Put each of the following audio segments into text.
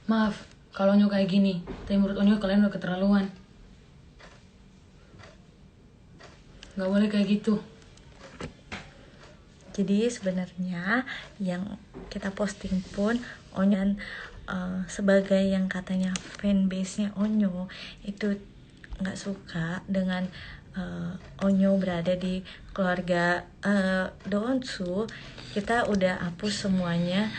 Maaf kalau Onyo kayak gini, tapi menurut Onyo kalian udah keterlaluan. Gak boleh kayak gitu. Jadi sebenarnya yang kita posting pun Onyo dan sebagai yang katanya fanbase-nya Onyo itu nggak suka dengan Onyo berada di keluarga Doonsu. Kita udah hapus semuanya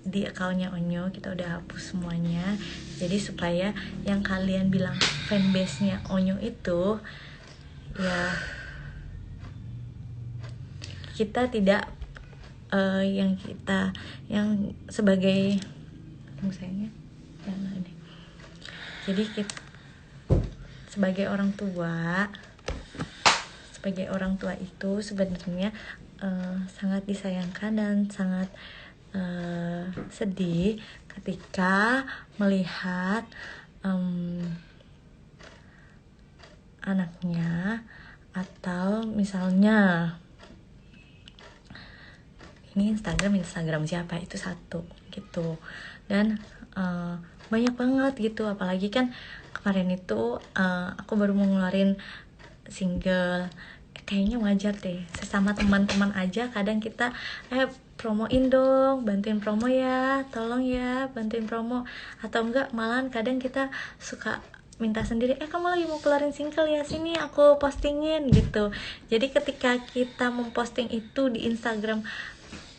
di akunnya Onyo, kita udah hapus semuanya. Jadi supaya yang kalian bilang fanbase-nya Onyo itu ya kita tidak yang sebagai misalnya jadi kita sebagai orang tua itu sebenarnya sangat disayangkan dan sangat sedih ketika melihat anaknya, atau misalnya ini Instagram siapa itu satu gitu, dan banyak banget gitu. Apalagi kan kemarin itu aku baru mau ngeluarin single. Kayaknya wajar deh, sesama teman-teman aja kadang kita promoin dong, bantuin promo ya, tolong ya bantuin promo. Atau enggak malahan kadang kita suka minta sendiri, kamu lagi mau keluarin single ya, sini aku postingin gitu. Jadi ketika kita memposting itu di Instagram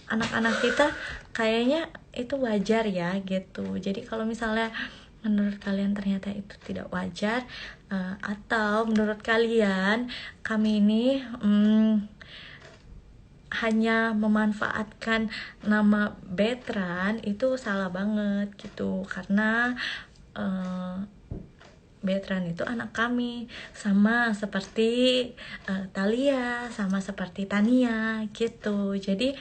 anak-anak kita, kayaknya itu wajar ya gitu. Jadi kalau misalnya menurut kalian ternyata itu tidak wajar, atau menurut kalian kami ini hanya memanfaatkan nama Betran, itu salah banget gitu. Karena Betran itu anak kami, sama seperti Thalia, sama seperti Tania gitu. Jadi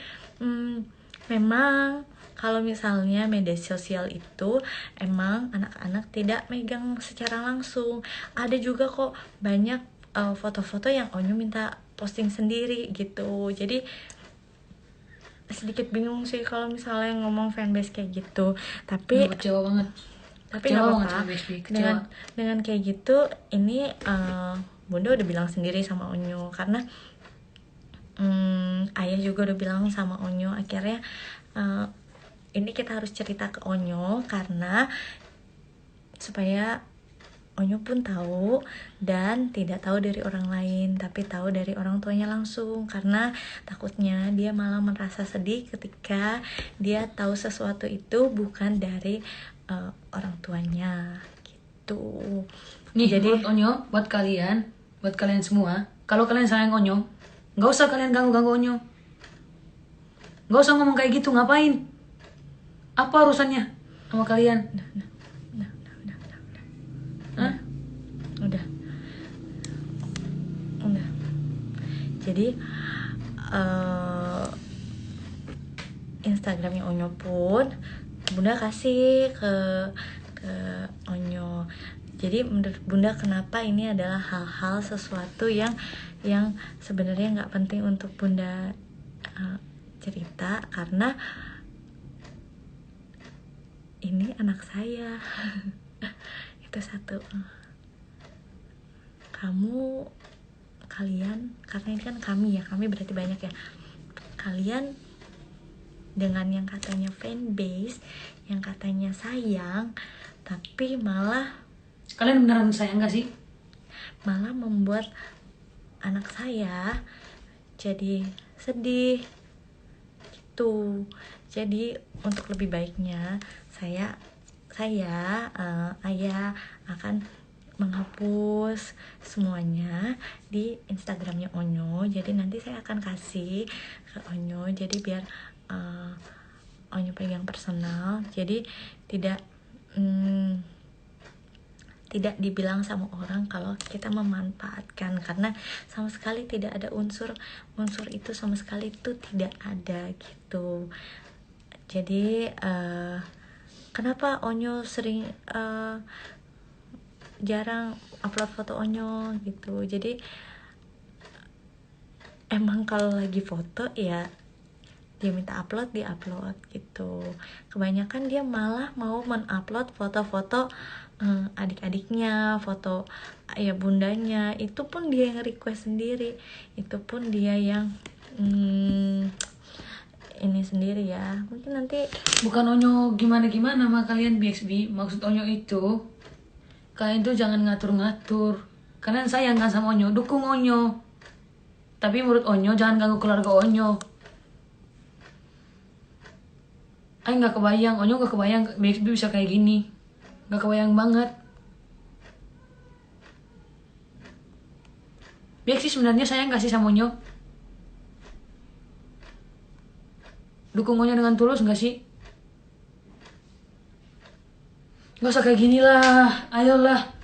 memang kalau misalnya media sosial itu emang anak-anak tidak megang secara langsung. Ada juga kok banyak foto-foto yang Onyo minta posting sendiri gitu. Jadi sedikit bingung sih kalau misalnya ngomong fanbase kayak gitu. Tapi kecewa banget. nggak apa-apa. Kecewa. Dengan kayak gitu, ini Bunda udah bilang sendiri sama Onyo, karena ayah juga udah bilang sama Onyo. Akhirnya ini kita harus cerita ke Onyo karena supaya Onyo pun tahu, dan tidak tahu dari orang lain, tapi tahu dari orang tuanya langsung. Karena takutnya dia malah merasa sedih ketika dia tahu sesuatu itu bukan dari orang tuanya gitu. Nih, Jadi menurut Onyo, buat kalian semua, kalau kalian sayang Onyo, nggak usah kalian ganggu-ganggu Onyo. Nggak usah ngomong kayak gitu, ngapain? Apa urusannya sama kalian? udah. Jadi Instagramnya Onyo pun Bunda kasih ke Onyo. Jadi menurut Bunda kenapa ini adalah hal-hal sesuatu yang sebenarnya nggak penting untuk Bunda cerita, karena ini anak saya. Itu satu. Kalian, karena ini kan kami berarti banyak ya. Kalian dengan yang katanya fanbase, yang katanya sayang, tapi malah Kalian beneran sayang gak sih? malah membuat anak saya jadi sedih gitu. Jadi untuk lebih baiknya saya ayah akan menghapus semuanya di Instagramnya Onyo. Jadi nanti saya akan kasih ke Onyo, jadi biar Onyo pegang personal. Jadi tidak dibilang sama orang kalau kita memanfaatkan, karena sama sekali tidak ada unsur itu, sama sekali itu tidak ada gitu. Jadi kenapa Onyo sering jarang upload foto Onyo gitu. Jadi emang kalau lagi foto ya dia minta upload, dia upload gitu. Kebanyakan dia malah mau men-upload foto-foto adik-adiknya, foto ayah bundanya, itu pun dia yang request sendiri, itu pun dia yang ini sendiri ya. Mungkin nanti Bukan Onyo gimana-gimana sama kalian BXB. Maksud Onyo itu, kalian tuh jangan ngatur-ngatur. Kalian sayang kan sama Onyo, dukung Onyo. Tapi menurut Onyo jangan ganggu keluarga Onyo. Ayo gak kebayang, Onyo gak kebayang BXB bisa kayak gini. Gak kebayang banget. BXB sebenarnya sayang gak sih sama Onyo? Dukung Onyo dengan tulus gak sih? Gak usah kayak gini lah, ayolah.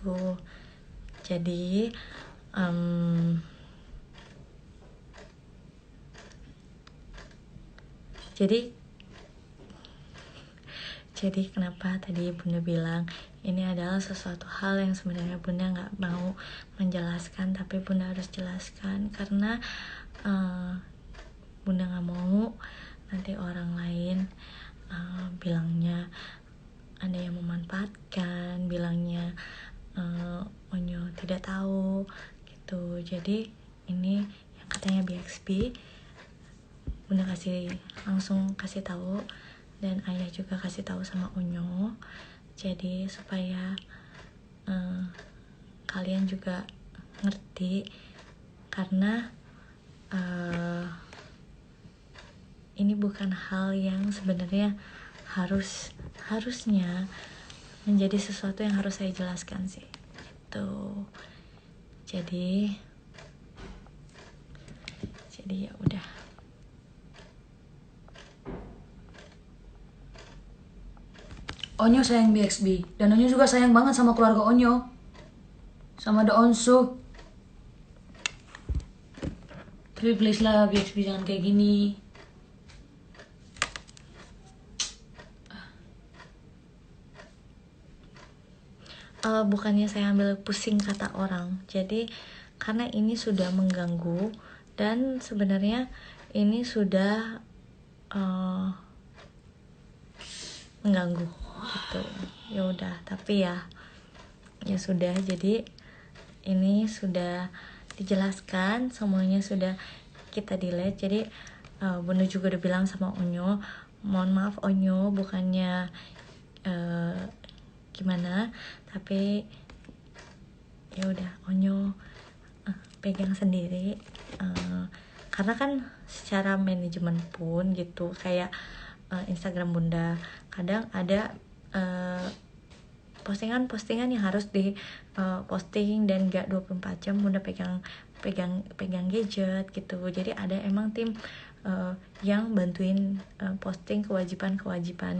itu. Jadi jadi kenapa tadi Bunda bilang ini adalah sesuatu hal yang sebenarnya Bunda nggak mau menjelaskan, tapi Bunda harus jelaskan karena Bunda nggak mau nanti orang lain bilangnya ada yang memanfaatkan, bilangnya Onyo tidak tahu gitu. Jadi ini yang katanya BXB, Bunda langsung kasih tahu, dan ayah juga kasih tahu sama Onyo, jadi supaya kalian juga ngerti, karena ini bukan hal yang sebenarnya harusnya menjadi sesuatu yang harus saya jelaskan sih gitu. Jadi ya udah. Onyo sayang BXB, dan Onyo juga sayang banget sama keluarga Onyo, sama The Onsu. Tapi please lah BXB jangan kayak gini. Bukannya saya ambil pusing kata orang, jadi karena ini sudah mengganggu dan sebenarnya ini sudah mengganggu gitu. Ya udah, tapi ya sudah. Jadi ini sudah dijelaskan, semuanya sudah kita delete. Jadi Bunda juga udah bilang sama Onyo, mohon maaf Onyo, bukannya gimana, tapi ya udah Onyo pegang sendiri, karena kan secara manajemen pun gitu, kayak Instagram Bunda kadang ada postingan yang harus di posting dan gak 24 jam Bunda pegang gadget gitu. Jadi ada emang tim yang bantuin posting kewajiban,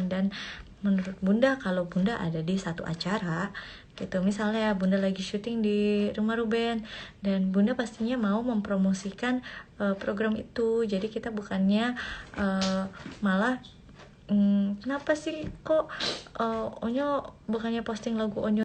dan menurut Bunda kalau Bunda ada di satu acara gitu, misalnya Bunda lagi syuting di rumah Ruben dan Bunda pastinya mau mempromosikan program itu. Jadi kita bukannya malah kenapa sih kok Onyo bukannya posting lagu Onyo